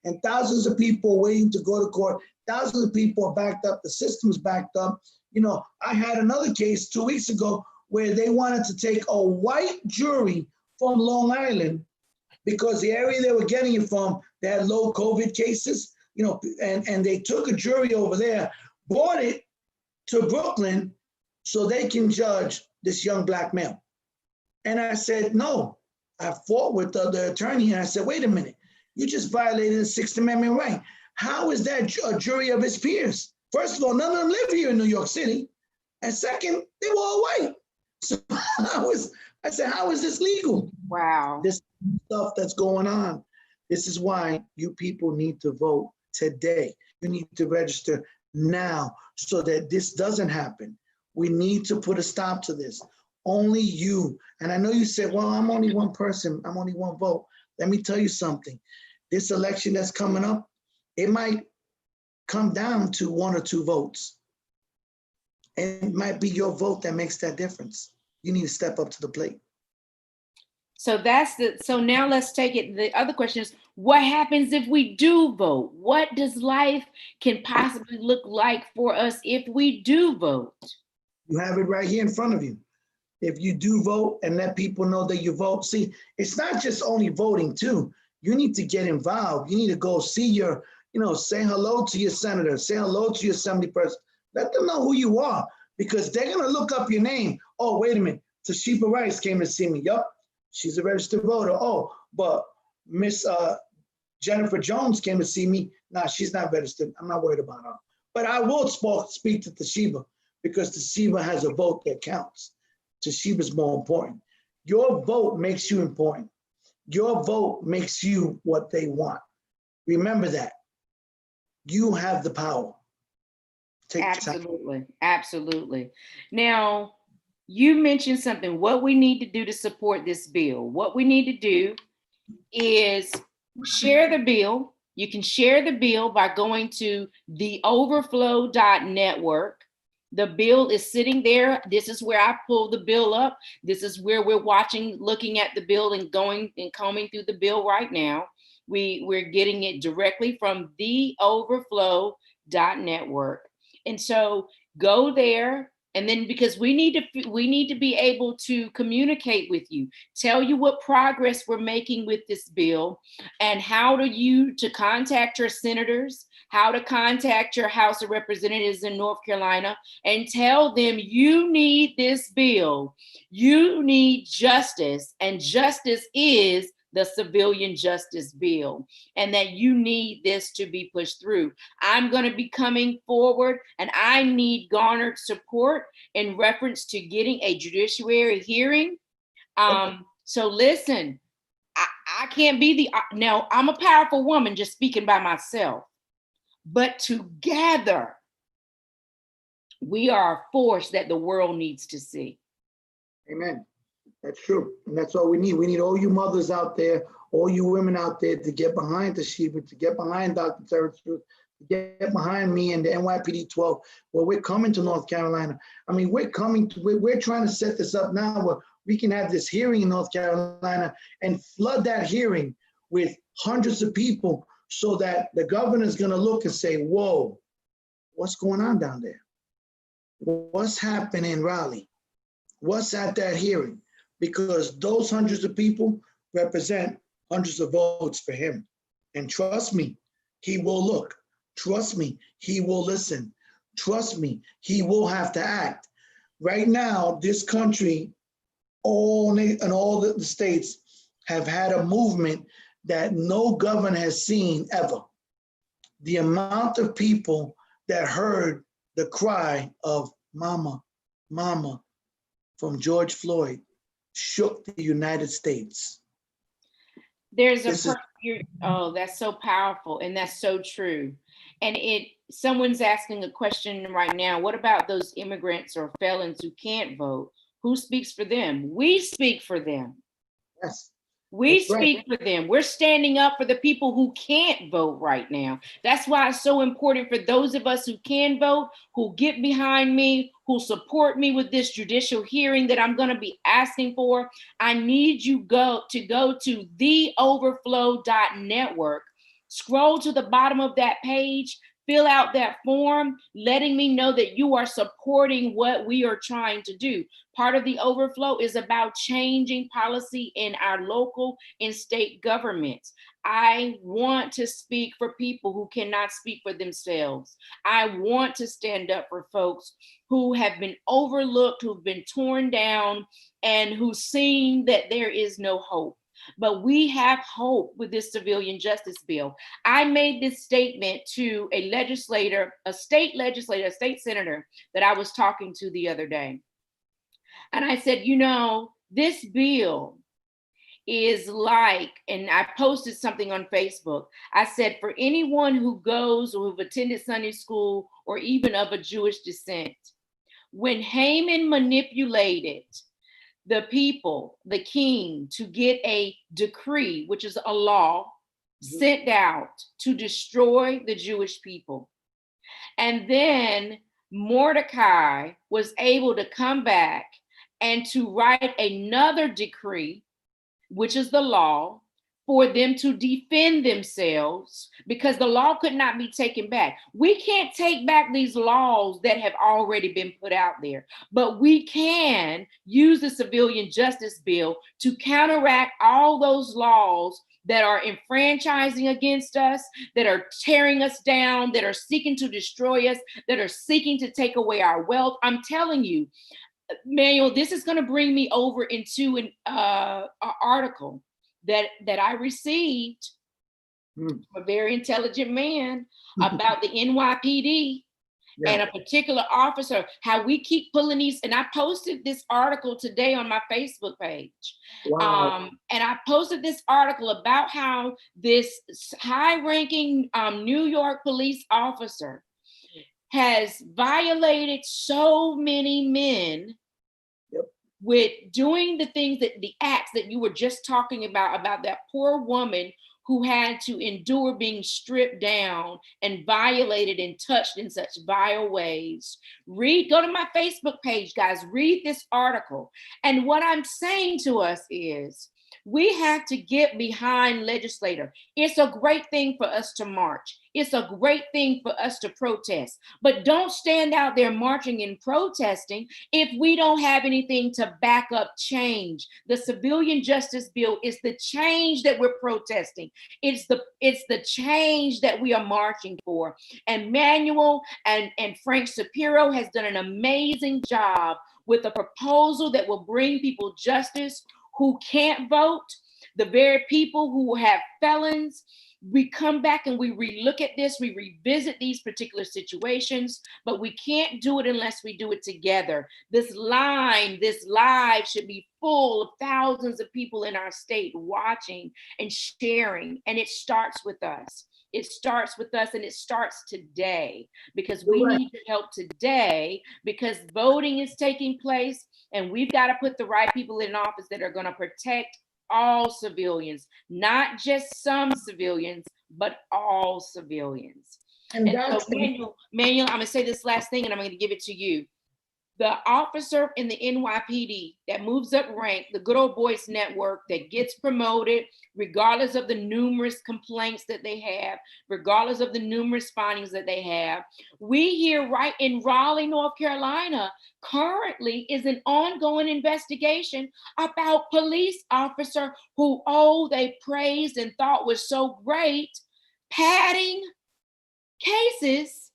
And thousands of people are waiting to go to court. Thousands of people are backed up. The system's backed up. You know, I had another case 2 weeks ago where they wanted to take a white jury from Long Island because the area they were getting it from, they had low COVID cases, you know, and they took a jury over there, brought it to Brooklyn so they can judge this young Black male. And I said, no. I fought with the attorney and I said, wait a minute, you just violated the Sixth Amendment right. How is that a jury of his peers? First of all, none of them live here in New York City. And second, they were all white. So I said, how is this legal? Wow. This stuff that's going on. This is why you people need to vote today. You need to register now so that this doesn't happen. We need to put a stop to this. Only you. And I know you said, well, I'm only one person. I'm only one vote. Let me tell you something. This election that's coming up, it might come down to 1 or 2 votes. And it might be your vote that makes that difference. You need to step up to the plate. So now let's take it. The other question is, what happens if we do vote? What does life can possibly look like for us if we do vote? You have it right here in front of you. If you do vote and let people know that you vote, see, it's not just only voting too. You need to get involved. You need to go see your, say hello to your senator, say hello to your assembly person. Let them know who you are because they're gonna look up your name. Oh, wait a minute, Toshiba Rice came to see me. Yup, she's a registered voter. Oh, but Miss Jennifer Jones came to see me. Nah, she's not registered. I'm not worried about her. But I will speak to Toshiba because Toshiba has a vote that counts. Toshiba's more important. Your vote makes you important. Your vote makes you what they want. Remember that. You have the power. Absolutely, absolutely. Now, you mentioned something, what we need to do to support this bill. What we need to do is share the bill. You can share the bill by going to theoverflow.network. The bill is sitting there. This is where I pulled the bill up. This is where we're looking at the bill and going and combing through the bill right now. We're getting it directly from theoverflow.network. And so go there. And then because we need to be able to communicate with you, tell you what progress we're making with this bill and how to contact your senators, how to contact your House of Representatives in North Carolina and tell them you need this bill. You need justice, and justice is the civilian justice bill, and that you need this to be pushed through. I'm going to be coming forward, and I need garnered support in reference to getting a judiciary hearing. So listen, I can't be now I'm a powerful woman just speaking by myself, but together we are a force that the world needs to see. Amen. That's true. And that's all we need. We need all you mothers out there, all you women out there to get behind Toshiba, to get behind Dr. Terrence Truth, to get behind me and the NYPD 12. Well, we're coming to North Carolina. I mean, we're trying to set this up now where we can have this hearing in North Carolina and flood that hearing with hundreds of people so that the governor's going to look and say, whoa, what's going on down there? What's happening in Raleigh? What's at that hearing? Because those hundreds of people represent hundreds of votes for him. And trust me, he will look. Trust me, he will listen. Trust me, he will have to act. Right now, this country, all the states have had a movement that no governor has seen ever. The amount of people that heard the cry of mama, mama from George Floyd shook the United States. There's oh, that's so powerful, and that's so true. And someone's asking a question right now, what about those immigrants or felons who can't vote? Who speaks for them? We speak for them. Yes. We speak for them. We're standing up for the people who can't vote right now. That's why it's so important for those of us who can vote, who get behind me, who support me with this judicial hearing that I'm going to be asking for. I need you to go to theoverflow.network. Scroll to the bottom of that page, fill out that form, letting me know that you are supporting what we are trying to do. Part of the overflow is about changing policy in our local and state governments. I want to speak for people who cannot speak for themselves. I want to stand up for folks who have been overlooked, who've been torn down, and who've seen that there is no hope. But we have hope with this civilian justice bill. I made this statement to a state senator that I was talking to the other day. And I said, this bill is like, and I posted something on Facebook. I said, for anyone who goes or who've attended Sunday school or even of a Jewish descent, when Haman manipulated the people, the king, to get a decree, which is a law, sent out to destroy the Jewish people. And then Mordecai was able to come back and to write another decree, which is the law, for them to defend themselves, because the law could not be taken back. We can't take back these laws that have already been put out there, but we can use the civilian justice bill to counteract all those laws that are enfranchising against us, that are tearing us down, that are seeking to destroy us, that are seeking to take away our wealth. I'm telling you, Manuel, this is going to bring me over into an article that I received from a very intelligent man about the NYPD and a particular officer, how we keep pulling these. And I posted this article today on my Facebook page. Wow. And I posted this article about how this high-ranking New York police officer has violated so many men with doing the things the acts that you were just talking about that poor woman who had to endure being stripped down and violated and touched in such vile ways. Go to my Facebook page, guys, read this article. And what I'm saying to us is, we have to get behind legislator. It's a great thing for us to march. It's a great thing for us to protest, but don't stand out there marching and protesting if we don't have anything to back up change. The civilian justice bill is the change that we're protesting. It's the change that we are marching for. And Manuel and Frank Shapiro has done an amazing job with a proposal that will bring people justice who can't vote, the very people who have felons. We come back and we relook at this, we revisit these particular situations, but we can't do it unless we do it together. This live should be full of thousands of people in our state watching and sharing, and it starts with us. It starts with us, and it starts today, because we Correct. need your help today, because voting is taking place, and we've got to put the right people in office that are going to protect all civilians, not just some civilians, but all civilians. And And so, that's, Manuel, I'm going to say this last thing, and I'm going to give it to you. The officer in the NYPD that moves up rank, the Good Old Boys Network, that gets promoted, regardless of the numerous complaints that they have, regardless of the numerous findings that they have. We here right in Raleigh, North Carolina, currently is an ongoing investigation about police officer who, they praised and thought was so great, padding cases,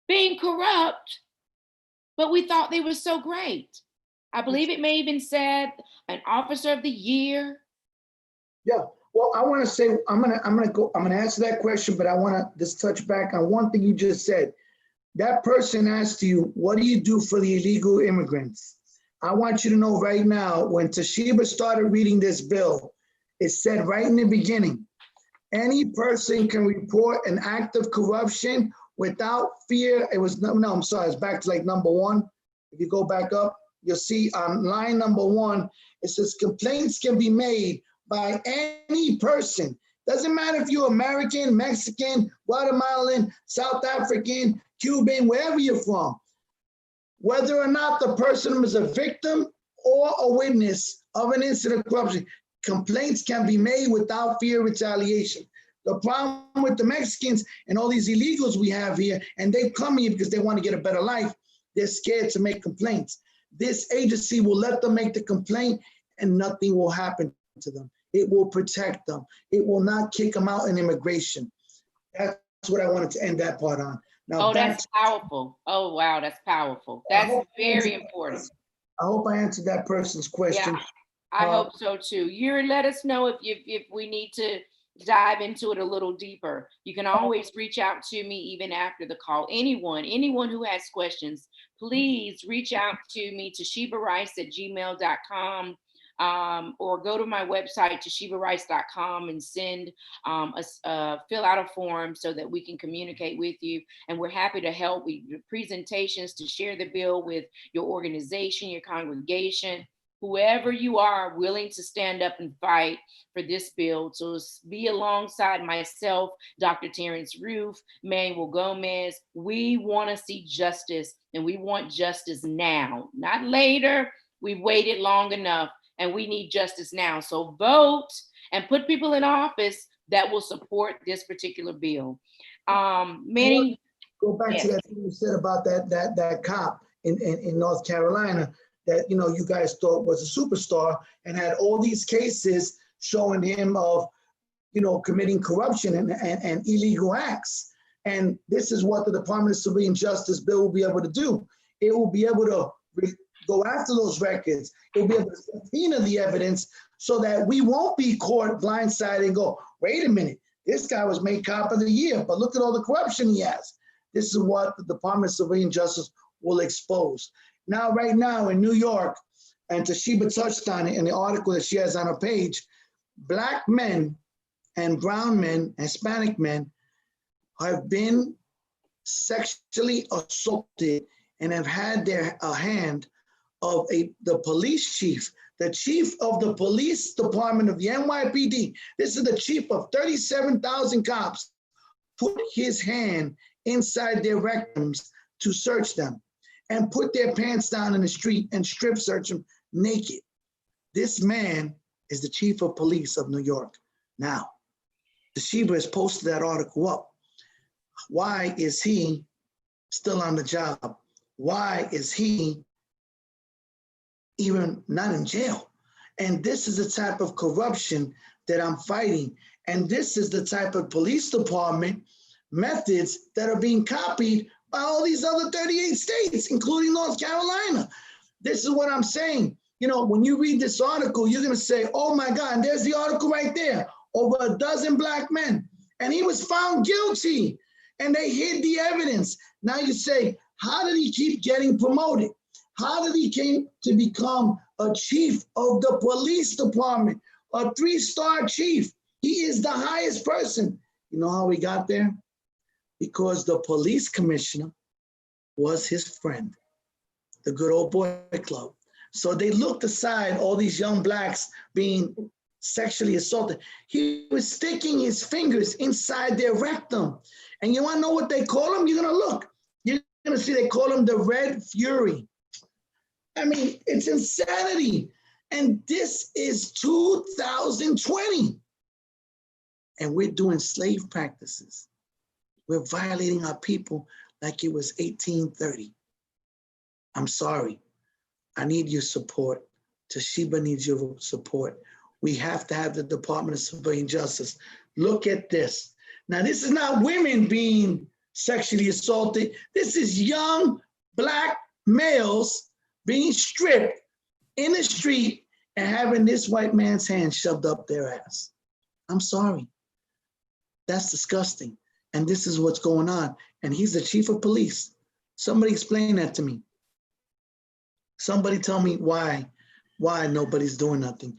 being corrupt, but we thought they were so great. I believe it may even said an officer of the year. yeah. Well, I want to say, I'm gonna answer that question, but I want to just touch back on one thing you just said. That person asked you, what do you do for the illegal immigrants? I want you to know right now, when Toshiba started reading this bill, it said right in the beginning, any person can report an act of corruption without fear. It was, no, I'm sorry, it's back to like number 1. If you go back up, you'll see on line number 1, it says complaints can be made by any person. Doesn't matter if you're American, Mexican, Guatemalan, South African, Cuban, wherever you're from. Whether or not the person is a victim or a witness of an incident of corruption, complaints can be made without fear of retaliation. The problem with the Mexicans and all these illegals we have here, and they come here because they want to get a better life, they're scared to make complaints. This agency will let them make the complaint and nothing will happen to them. It will protect them. It will not kick them out in immigration. That's what I wanted to end that part on. Now, that's powerful. Oh, wow, that's powerful. That's very important. I hope I answered that person's question. Yeah, I hope so too. Yuri, let us know if we need to dive into it a little deeper. You can always reach out to me even after the call. Anyone who has questions, please reach out to me, toshibarice@gmail.com. Or go to my website, toshibarice.com, and send fill out a form so that we can communicate with you. And we're happy to help. We do presentations to share the bill with your organization, your congregation, whoever you are willing to stand up and fight for this bill, to be alongside myself, Dr. Terrence Roof, Manuel Gomez. We want to see justice, and we want justice now, not later. We've waited long enough, and we need justice now. So vote and put people in office that will support this particular bill. Many go back to that thing you said about that cop in North Carolina that you guys thought was a superstar and had all these cases showing him of committing corruption and illegal acts. And this is what the Department of Civilian Justice bill will be able to do. It will be able to go after those records. It will be able to subpoena the evidence so that we won't be caught blindsided and go, wait a minute, this guy was made cop of the year, but look at all the corruption he has. This is what the Department of Civilian Justice will expose. Now, right now in New York, and Toshiba touched on it in the article that she has on her page, Black men and brown men, Hispanic men, have been sexually assaulted and have had their hand of the police chief, the chief of the police department of the NYPD. This is the chief of 37,000 cops, put his hand inside their rectums to search them and put their pants down in the street and strip search them naked. This man is the chief of police of New York. Now, Toshiba has posted that article up. Why is he still on the job? Why is he even not in jail? And this is the type of corruption that I'm fighting. And this is the type of police department methods that are being copied by all these other 38 states, including North Carolina. This is what I'm saying. When you read this article, you're going to say, oh my God, and there's the article right there, over a dozen Black men. And he was found guilty and they hid the evidence. Now you say, how did he keep getting promoted? How did he came to become a chief of the police department, a 3-star chief? He is the highest person You know how we got there? Because the police commissioner was his friend, the good old boy club. So they looked aside all these young blacks being sexually assaulted. He was sticking his fingers inside their rectum. And you want to know what they call him? You're going to look. You're going to see they call him the Red Fury. I mean, it's insanity. And this is 2020. And we're doing slave practices. We're violating our people like it was 1830. I'm sorry. I need your support. Toshiba needs your support. We have to have the Department of Civilian Justice look at this. Now, this is not women being sexually assaulted. This is young black males being stripped in the street and having this white man's hand shoved up their ass. I'm sorry. That's disgusting. And this is what's going on. And he's the chief of police. Somebody explain that to me. Somebody tell me why nobody's doing nothing.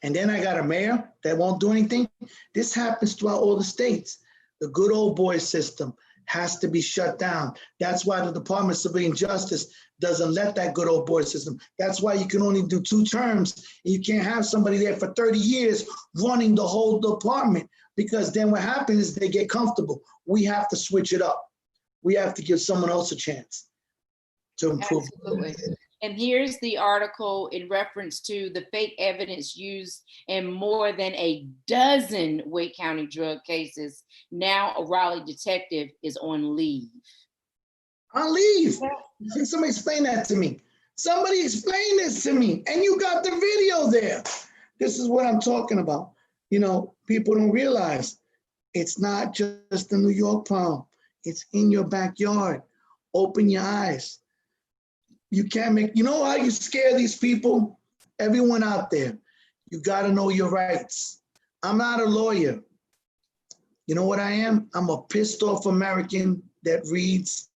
And then I got a mayor that won't do anything. This happens throughout all the states. The good old boy system has to be shut down. That's why the Department of Civilian Justice doesn't let that good old boy system. That's why you can only do 2 terms. And you can't have somebody there for 30 years running the whole department, because then what happens is they get comfortable. We have to switch it up. We have to give someone else a chance to improve. Absolutely. And here's the article in reference to the fake evidence used in more than a dozen Wake County drug cases. Now a Raleigh detective is on leave. On leave? Can somebody explain that to me? Somebody explain this to me. And you got the video there. This is what I'm talking about. You know, people don't realize it's not just the New York problem. It's in your backyard. Open your eyes. You can't make, you know how you scare these people? Everyone out there, you got to know your rights. I'm not a lawyer. You know what I am? I'm a pissed off American that reads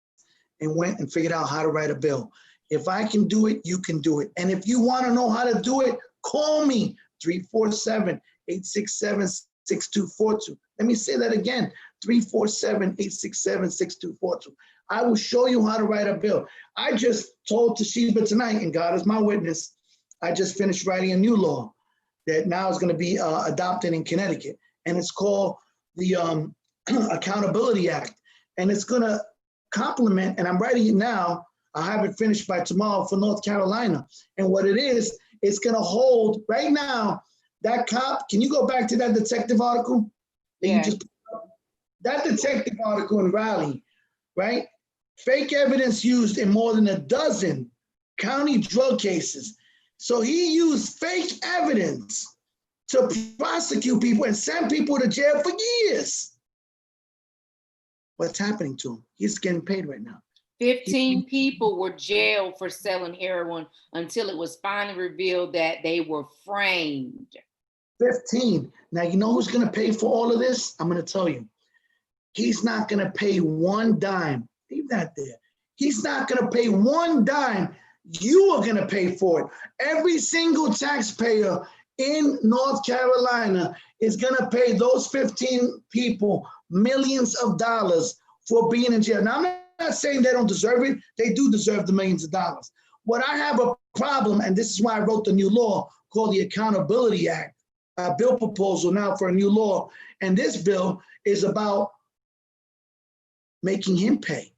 and went and figured out how to write a bill. If I can do it, you can do it. And if you want to know how to do it, call me, 347-867-6242. Let me say that again, 347-867-6242. I will show you how to write a bill. I just told Toshiba tonight, and God is my witness, I just finished writing a new law that now is going to be adopted in Connecticut. And it's called the Accountability Act. And it's going to complement, and I'm writing it now, I'll have it finished by tomorrow for North Carolina. And what it is, it's going to hold, right now, that cop, can you go back to that detective article? Yeah. That detective article in Raleigh, right? Fake evidence used in more than a dozen county drug cases. So he used fake evidence to prosecute people and send people to jail for years. What's happening to him? He's getting paid right now. 15 people were jailed for selling heroin until it was finally revealed that they were framed. 15. Now, you know who's going to pay for all of this? I'm going to tell you. He's not going to pay one dime. Leave that there. He's not going to pay one dime. You are going to pay for it. Every single taxpayer in North Carolina is going to pay those 15 people millions of dollars for being in jail. Now, I'm not saying they don't deserve it. They do deserve the millions of dollars. What I have a problem, and this is why I wrote the new law called the Accountability Act, a bill proposal now for a new law. And this bill is about making him pay.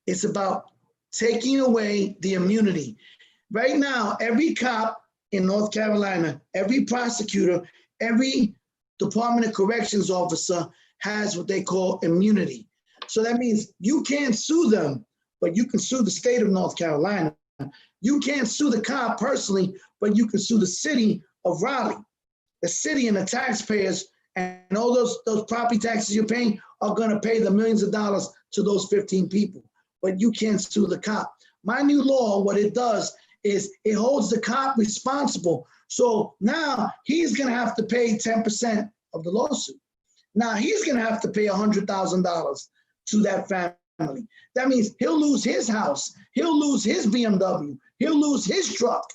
It's about taking away the immunity. Right now, every cop in North Carolina, every prosecutor, every Department of Corrections officer has what they call immunity. So that means you can't sue them, but you can sue the state of North Carolina. You can't sue the cop personally, but you can sue the city of Raleigh. The city and the taxpayers and all those property taxes you're paying are going to pay the millions of dollars to those 15 people, but you can't sue the cop. My new law, what it does is it holds the cop responsible. So now he's going to have to pay 10% of the lawsuit. Now he's going to have to pay $100,000 to that family. That means he'll lose his house. He'll lose his BMW. He'll lose his truck.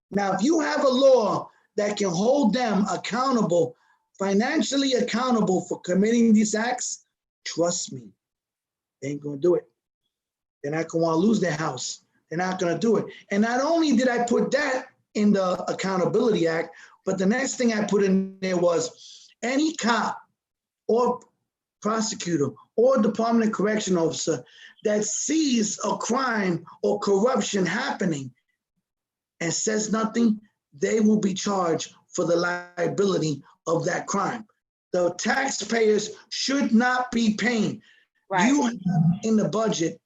Now, if you have a law that can hold them accountable financially accountable for committing these acts, trust me, they ain't gonna do it. They're not gonna wanna lose their house. They're not gonna do it. And not only did I put that in the Accountability Act, but the next thing I put in there was any cop or prosecutor or Department of Correction officer that sees a crime or corruption happening and says nothing, they will be charged for the liability of that crime. The taxpayers should not be paying. Right. You have in the budget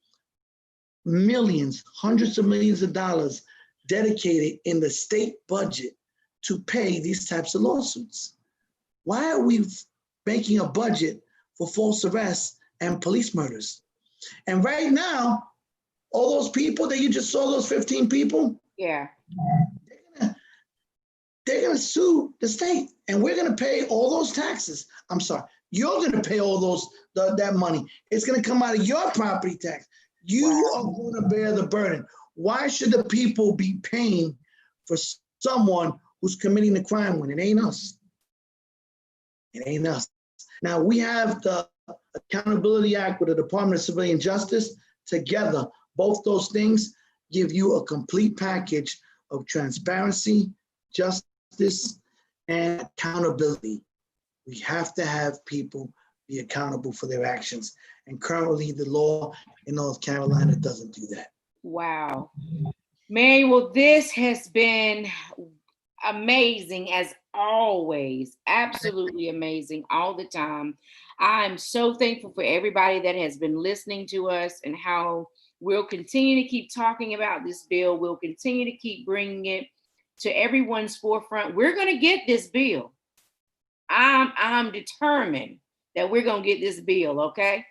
millions, hundreds of millions of dollars dedicated in the state budget to pay these types of lawsuits. Why are we making a budget for false arrests and police murders? And right now, all those people that you just saw, those 15 people, Yeah. they're gonna sue the state, and we're gonna pay all those taxes. I'm sorry, you're gonna pay all that money. It's gonna come out of your property tax. You are gonna bear the burden. Why should the people be paying for someone who's committing the crime when it ain't us? It ain't us. Now, we have the Accountability Act with the Department of Civilian Justice. Together, both those things give you a complete package of transparency, justice, and accountability. We have to have people be accountable for their actions. And currently, the law in North Carolina doesn't do that. Wow. Manuel, this has been amazing as always. Absolutely amazing all the time. I'm so thankful for everybody that has been listening to us and how we'll continue to keep talking about this bill. We'll continue to keep bringing it to everyone's forefront. We're going to get this bill. I'm determined that we're going to get this bill, okay?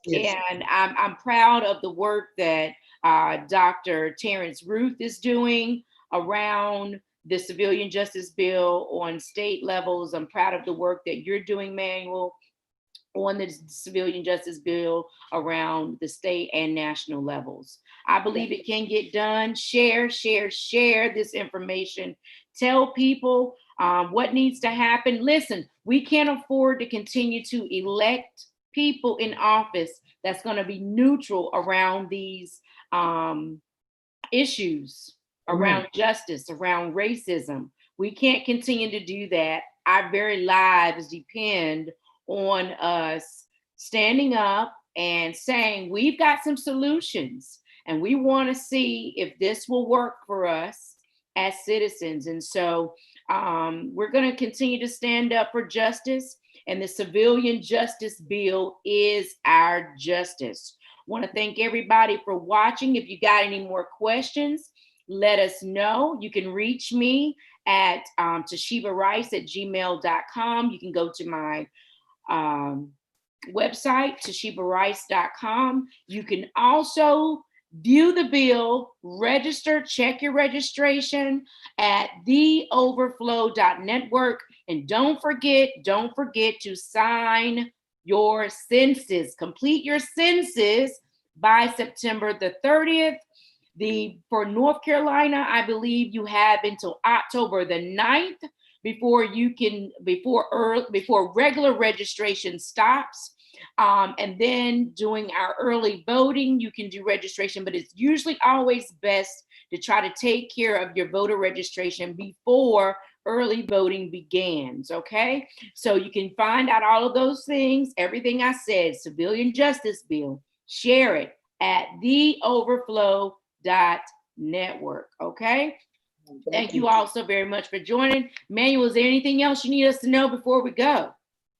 Yes. And I'm proud of the work that Dr. Terrence Ruth is doing around the civilian justice bill on state levels. I'm proud of the work that you're doing, Manuel, on the civilian justice bill around the state and national levels. I believe it can get done. Share this information. Tell people what needs to happen. Listen, we can't afford to continue to elect people in office that's going to be neutral around these issues, around justice, around racism. We can't continue to do that. Our very lives depend on us standing up and saying, we've got some solutions and we want to see if this will work for us as citizens. And so we're going to continue to stand up for justice, and the civilian justice bill is our justice. Want to thank everybody for watching. If you got any more questions, let us know. You can reach me at TashibaRice@gmail.com. You can go to my website, TashibaRice.com. You can also view the bill, register, check your registration at theoverflow.network. And don't forget to sign your census. Complete your census by September the 30th. For North Carolina, I believe you have until October the 9th before regular registration stops. And then doing our early voting, you can do registration, but it's usually always best to try to take care of your voter registration before early voting begins, okay? So you can find out all of those things, everything I said, civilian justice bill, share it at theoverflow.network, okay? Thank you all so very much for joining. Manuel, is there anything else you need us to know before we go?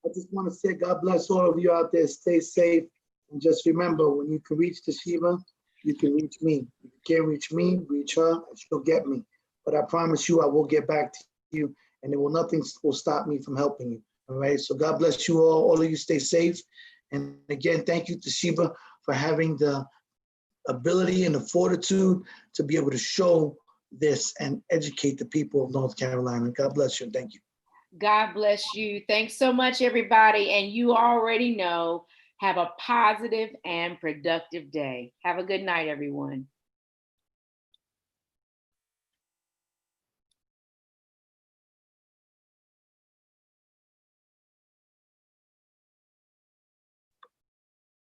I just want to say God bless all of you out there. Stay safe. And just remember, when you can reach Tashiba, you can reach me. If you can't reach me, reach her, and she'll get me. But I promise you, I will get back to you, and nothing will stop me from helping you. All right. So God bless you all. All of you stay safe. And again, thank you, Tashiba, for having the ability and the fortitude to be able to show this and educate the people of North Carolina. God bless you. And thank you. God bless you. Thanks so much, everybody. And you already know, have a positive and productive day. Have a good night, everyone.